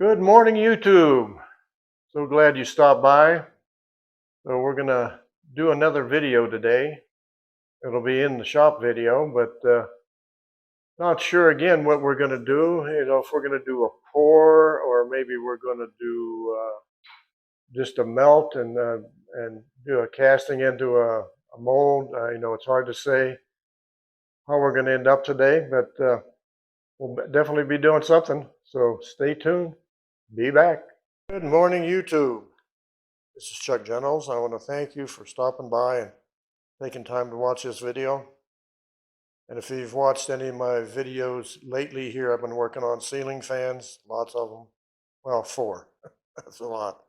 Good morning, YouTube. So glad you stopped by. So we're gonna do another video today. It'll be in the shop video, but not sure again what we're gonna do. If we're gonna do a pour or maybe we're gonna do just a melt and do a casting into a mold. It's hard to say how we're gonna end up today, but we'll definitely be doing something. So stay tuned. Be back. Good morning, YouTube. This is Chuck Generals. I want to thank you for stopping by and taking time to watch this video. And if you've watched any of my videos lately here, I've been working on ceiling fans, lots of them. Well, 4. That's a lot.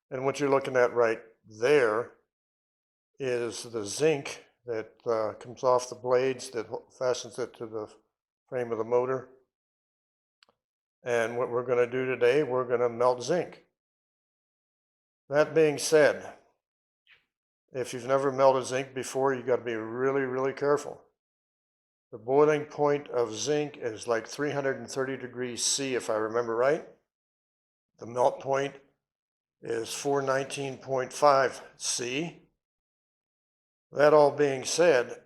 And what you're looking at right there is the zinc that comes off the blades that fastens it to the frame of the motor. And what we're going to do today, we're going to melt zinc. That being said, if you've never melted zinc before, you've got to be really, really careful. The boiling point of zinc is like 330 degrees C, if I remember right. The melt point is 419.5 C. That all being said,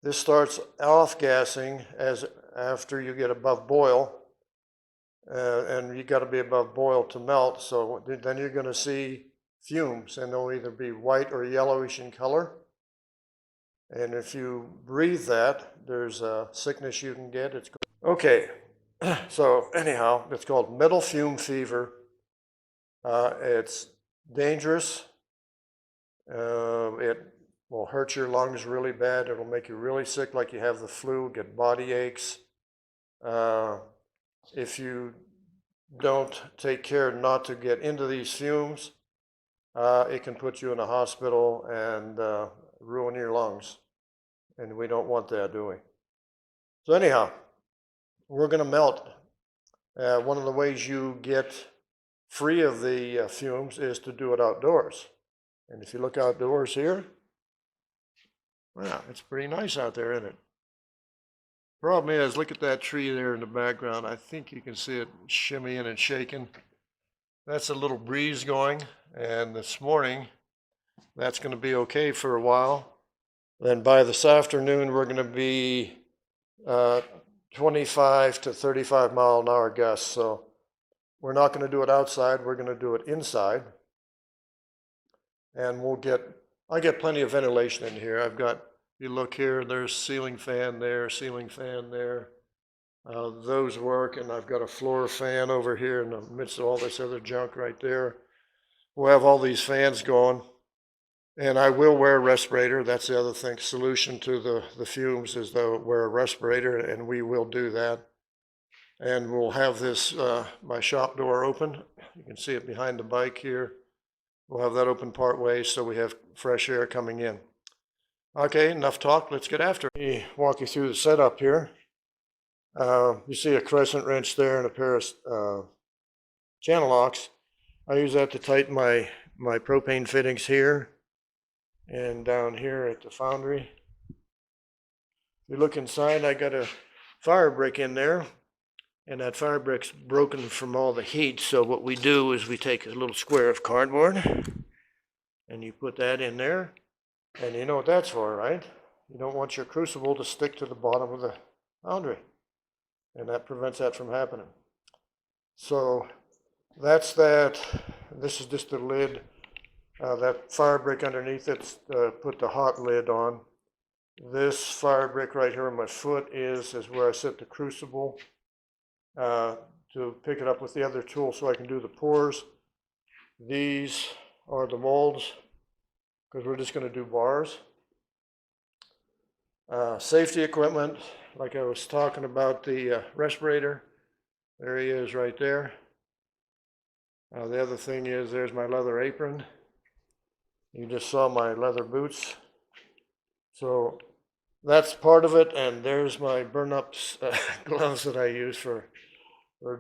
this starts off-gassing after you get above boil, and you got to be above boil to melt. So then you're going to see fumes, and they'll either be white or yellowish in color. And if you breathe that, there's a sickness you can get. Okay, so anyhow, it's called metal fume fever. It's dangerous. It will hurt your lungs really bad. It'll make you really sick, like you have the flu, get body aches. If you don't take care not to get into these fumes, it can put you in a hospital and ruin your lungs. And we don't want that, do we? So anyhow, we're going to melt. One of the ways you get free of the fumes is to do it outdoors. And if you look outdoors here, well, it's pretty nice out there, isn't it? Problem is, look at that tree there in the background. I think you can see it shimmying and shaking. That's a little breeze going, and this morning, that's going to be okay for a while. Then by this afternoon, we're going to be 25 to 35 mile an hour gusts. So we're not going to do it outside. We're going to do it inside. And I get plenty of ventilation in here. You look here, there's ceiling fan there, ceiling fan there. Those work, and I've got a floor fan over here in the midst of all this other junk right there. We'll have all these fans going, and I will wear a respirator. That's the other thing. Solution to the fumes is to wear a respirator, and we will do that. And we'll have this, my shop door open. You can see it behind the bike here. We'll have that open part way so we have fresh air coming in. Okay, enough talk. Let's get after it. Let me walk you through the setup here. You see a crescent wrench there and a pair of channel locks. I use that to tighten my propane fittings here and down here at the foundry. If you look inside, I got a fire brick in there, and that fire brick's broken from all the heat. So what we do is we take a little square of cardboard and you put that in there, and you know what that's for, right? You don't want your crucible to stick to the bottom of the foundry, and that prevents that from happening. So that's that. This is just the lid. That fire brick underneath it, put the hot lid on. This fire brick right here on my foot is where I set the crucible to pick it up with the other tool so I can do the pours. These are the molds, because we're just going to do bars. Safety equipment, like I was talking about, the respirator. There he is right there. The other thing is, there's my leather apron. You just saw my leather boots. So that's part of it, and there's my burn-up gloves that I use for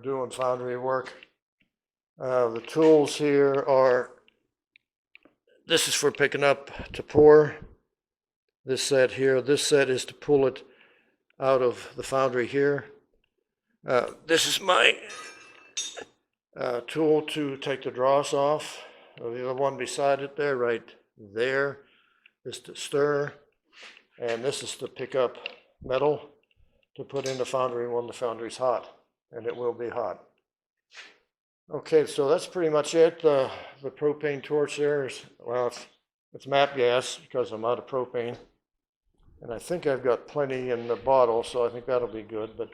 doing foundry work. The tools here are, this is for picking up to pour. This set here, this set is to pull it out of the foundry here. This is my tool to take the dross off. The other one beside it there, right there, is to stir. And this is to pick up metal to put in the foundry when the foundry's hot, and it will be hot. Okay, so that's pretty much it. The propane torch there is, well, it's MAP gas because I'm out of propane. And I think I've got plenty in the bottle, so I think that'll be good, but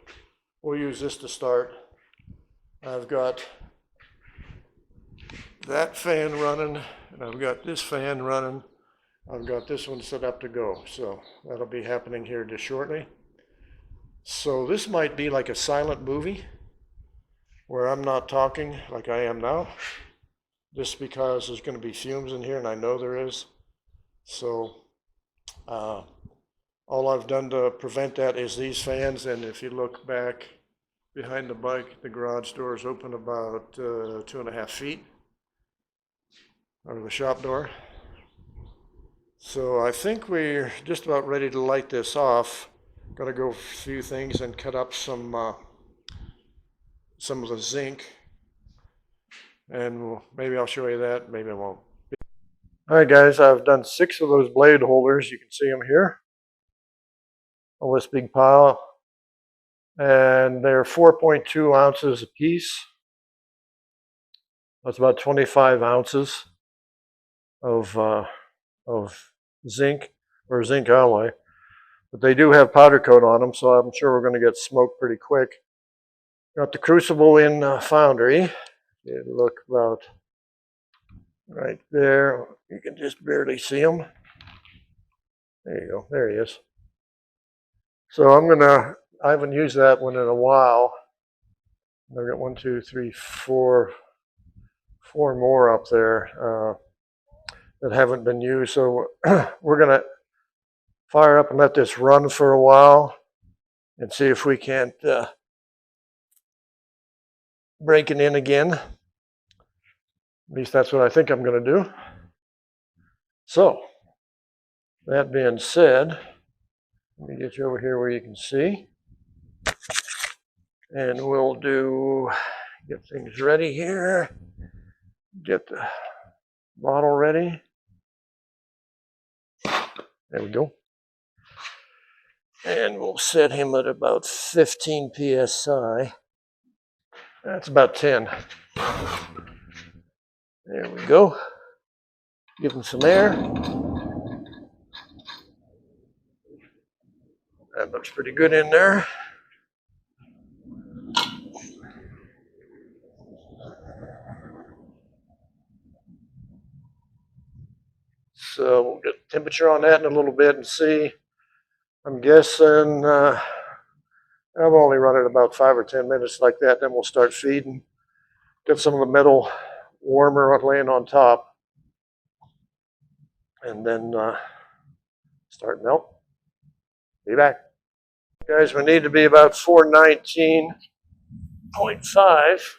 we'll use this to start. I've got that fan running, and I've got this fan running. I've got this one set up to go, so that'll be happening here just shortly. So this might be like a silent movie where I'm not talking like I am now, just because there's going to be fumes in here, and I know there is. So all I've done to prevent that is these fans, and if you look back behind the bike, the garage door is open about 2.5 feet out of the shop door. So I think we're just about ready to light this off. Got to go a few things and cut up some of the zinc, and maybe I'll show you that, maybe I won't. All right, guys, I've done 6 of those blade holders. You can see them here. All this big pile, and they're 4.2 ounces a piece. That's about 25 ounces of zinc or zinc alloy. But they do have powder coat on them, so I'm sure we're going to get smoke pretty quick. Got the crucible in foundry. You look about right there. You can just barely see him. There you go. There he is. So I haven't used that one in a while. I've got 1, 2, 3, 4 more up there that haven't been used. So we're going to fire up and let this run for a while and see if we can't break it in again. At least that's what I think I'm going to do. So, that being said, let me get you over here where you can see. And we'll get things ready here. Get the bottle ready. There we go. And we'll set him at about 15 psi. That's about 10. There we go. Give him some air. That looks pretty good in there. So we'll get the temperature on that in a little bit and see. I'm guessing I've only run it about 5 or 10 minutes like that. Then we'll start feeding. Get some of the metal warmer laying on top. And then start melt. Be back. Guys, we need to be about 419.5.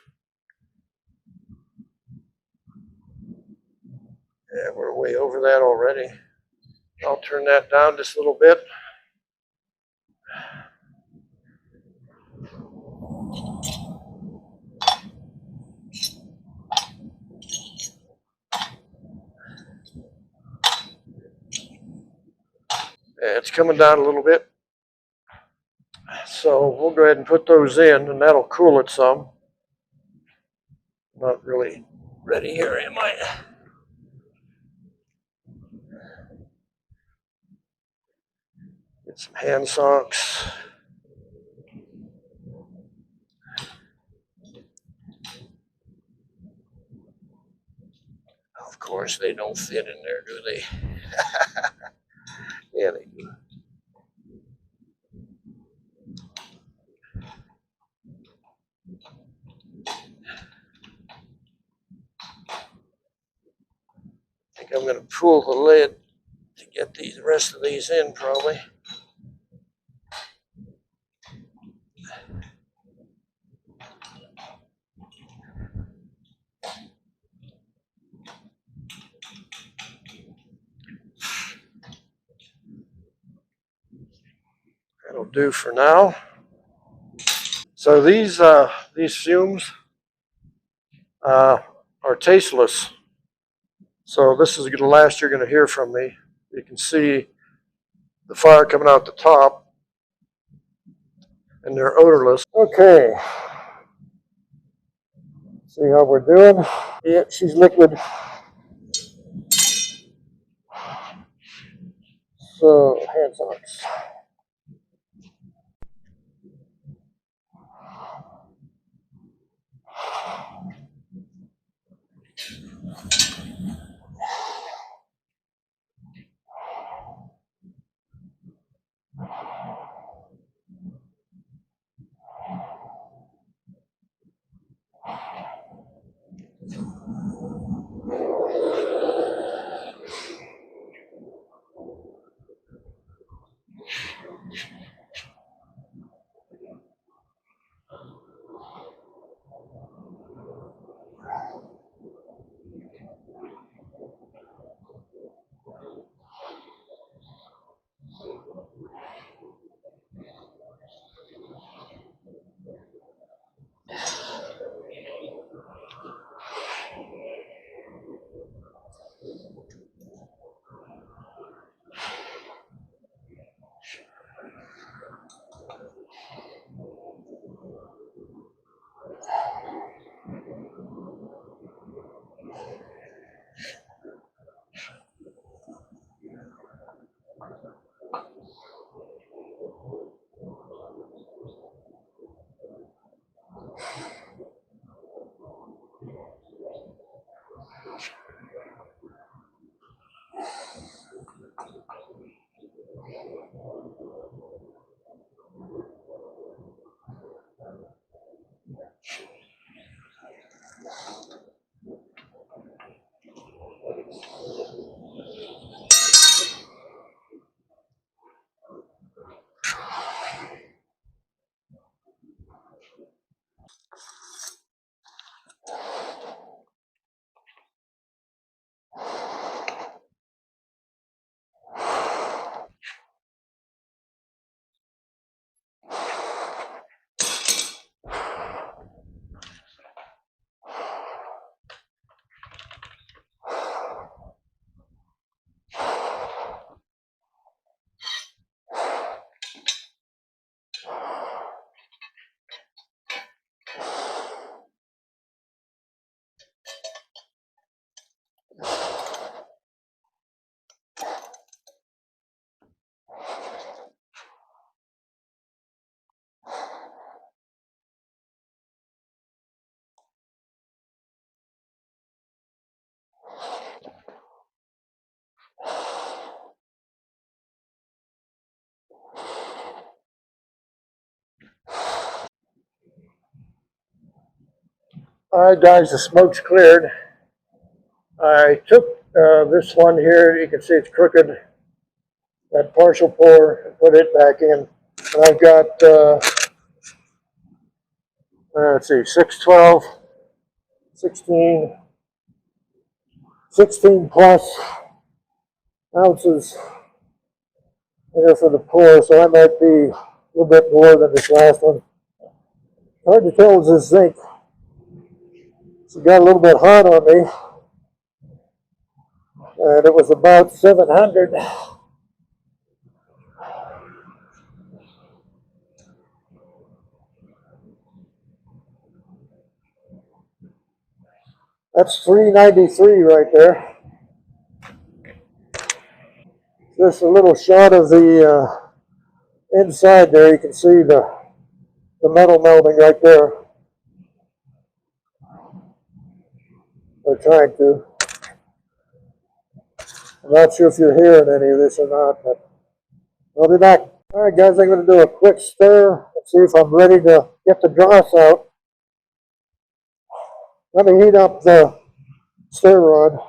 Yeah, we're way over that already. I'll turn that down just a little bit. Yeah, it's coming down a little bit. So we'll go ahead and put those in, and that'll cool it some. Not really ready here, am I? Get some hand socks. Of course, they don't fit in there, do they? Yeah, they do. I think I'm going to pull the lid to get the rest of these in, probably. That'll do for now. So these fumes, are tasteless. So this is the last you're going to hear from me. You can see the fire coming out the top, and they're odorless. Okay, see how we're doing? Yeah, she's liquid. So hands on. All right, guys, the smoke's cleared. I took this one here. You can see it's crooked. That partial pour and put it back in. And I've got, let's see, 612, 16, 16 plus ounces here for the pour. So that might be a little bit more than this last one. Hard to tell is this zinc. It got a little bit hot on me. And it was about 700. That's 393 right there. Just a little shot of the inside there. You can see the metal melting right there. They're trying to. I'm not sure if you're hearing any of this or not, but I'll be back. All right, guys, I'm going to do a quick stir and see if I'm ready to get the dross out. Let me heat up the stir rod.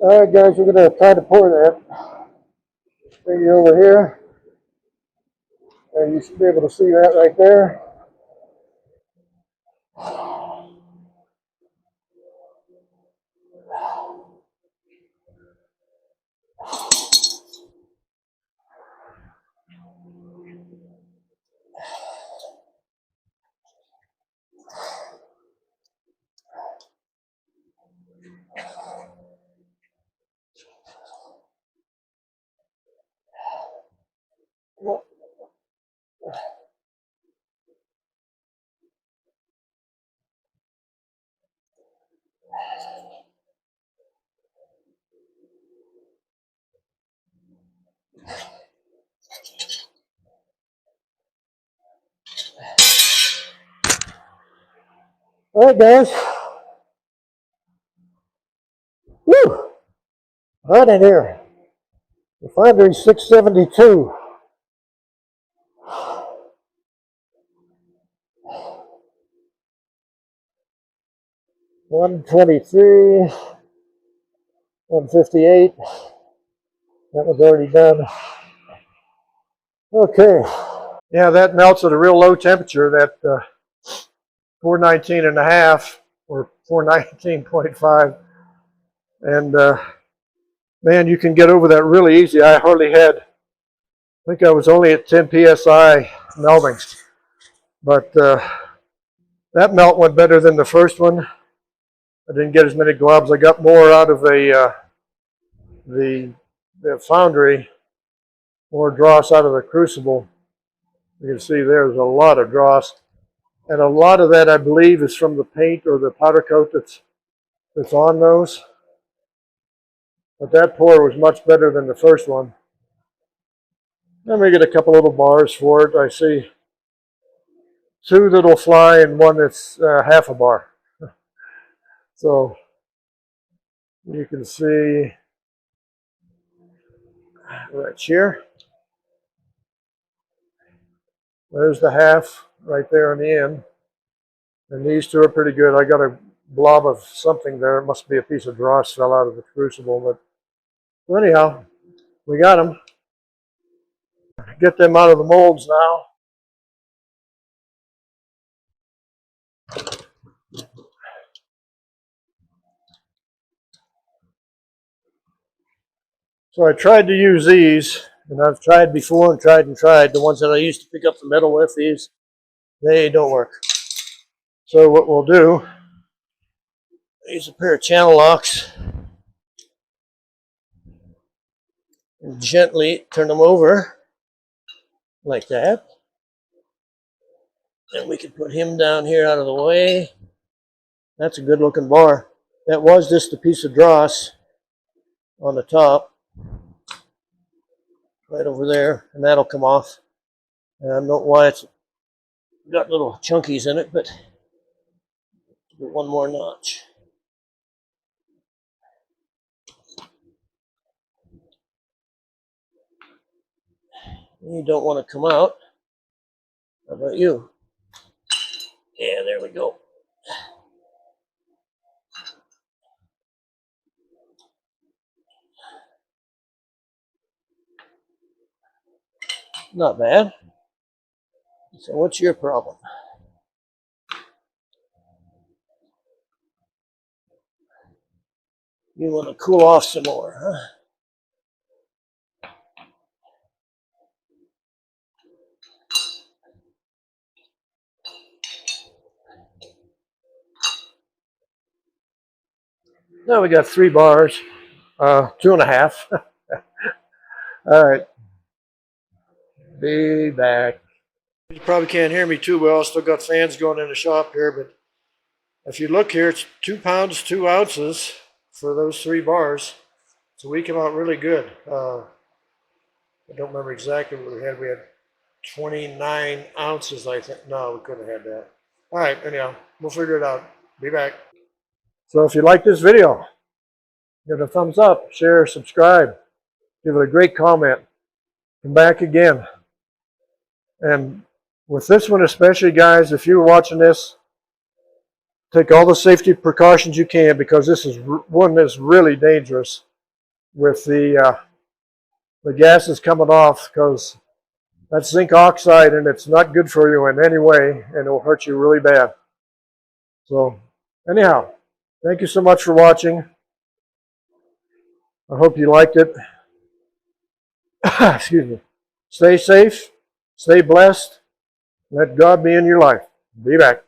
All right, guys, we're going to try to pour that. Bring you over here, and you should be able to see that right there. All right, guys. Woo! Hot in here. The Foundry 672. 123, 158. That was already done. Okay. Yeah, that melts at a real low temperature, that 419 and a half or 419.5. And man, you can get over that really easy. I think I was only at 10 psi melting. But that melt went better than the first one. I didn't get as many globs. I got more out of the foundry, more dross out of the crucible. You can see there's a lot of dross. And a lot of that, I believe, is from the paint or the powder coat that's on those. But that pour was much better than the first one. Then we get a couple little bars for it. I see 2 that'll fly and 1 that's half a bar. So you can see right here. There's the half right there on the end. And these 2 are pretty good. I got a blob of something there. It must be a piece of dross fell out of the crucible. But anyhow, we got them. Get them out of the molds now. So I tried to use these, and I've tried before and tried. The ones that I used to pick up the metal with, these, they don't work. So what we'll do, use a pair of channel locks and gently turn them over like that. And we can put him down here out of the way. That's a good looking bar. That was just a piece of dross on the top, right over there, and that'll come off. And I don't know why it's got little chunkies in it, but do 1 more notch. You don't want to come out. How about you? Yeah, there we go. Not bad. So what's your problem? You want to cool off some more, huh? Now we got 3 bars, 2.5. All right, be back. You probably can't hear me too well. Still got fans going in the shop here, but if you look here, it's 2 pounds, 2 ounces for those 3 bars. So we came out really good. I don't remember exactly what we had. We had 29 ounces, I think. No, we couldn't have had that. All right, anyhow, we'll figure it out. Be back. So if you like this video, give it a thumbs up, share, subscribe, give it a great comment. Come back again. And with this one especially, guys, if you're watching this, take all the safety precautions you can, because this is one that's really dangerous. with the gases coming off, because that's zinc oxide and it's not good for you in any way, and it will hurt you really bad. So anyhow, thank you so much for watching. I hope you liked it. Excuse me. Stay safe, stay blessed. Let God be in your life. Be back.